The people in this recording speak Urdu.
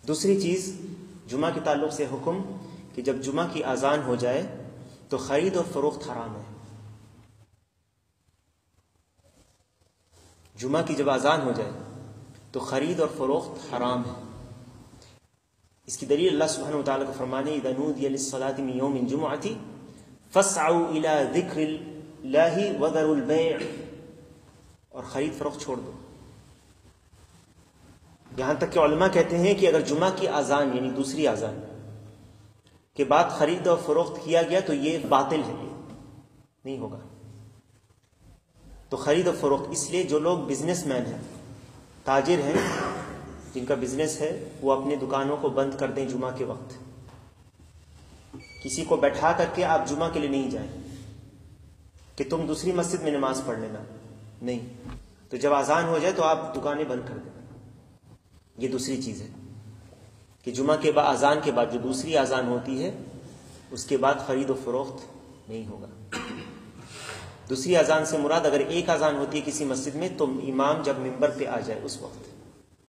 دوسری چیز جمعہ کے تعلق سے حکم کہ جب جمعہ کی اذان ہو جائے تو خرید اور فروخت حرام ہے. جمعہ کی جب اذان ہو جائے تو خرید اور فروخت حرام ہے. اس کی دلیل اللہ سبحانہ وتعالیٰ کا فرمان ہے اذا نودی للصلاة من یوم الجمعۃ فاسعوا الی ذکر اللہ وذروا البیع، اور خرید فروخت چھوڑ دو. یہاں تک کہ علماء کہتے ہیں کہ اگر جمعہ کی اذان یعنی دوسری اذان کے بعد خرید اور فروخت کیا گیا تو یہ باطل ہے، یہ نہیں ہوگا. تو خرید و فروخت اس لیے جو لوگ بزنس مین ہیں، تاجر ہیں، جن کا بزنس ہے، وہ اپنے دکانوں کو بند کر دیں جمعہ کے وقت. کسی کو بیٹھا کر کے آپ جمعہ کے لیے نہیں جائیں کہ تم دوسری مسجد میں نماز پڑھ لینا، نہیں. تو جب اذان ہو جائے تو آپ دکانیں بند کر دیں. یہ دوسری چیز ہے کہ جمعہ کے بعد اذان کے بعد جو دوسری اذان ہوتی ہے اس کے بعد خرید و فروخت نہیں ہوگا. دوسری اذان سے مراد اگر ایک اذان ہوتی ہے کسی مسجد میں تو امام جب ممبر پہ آ جائے اس وقت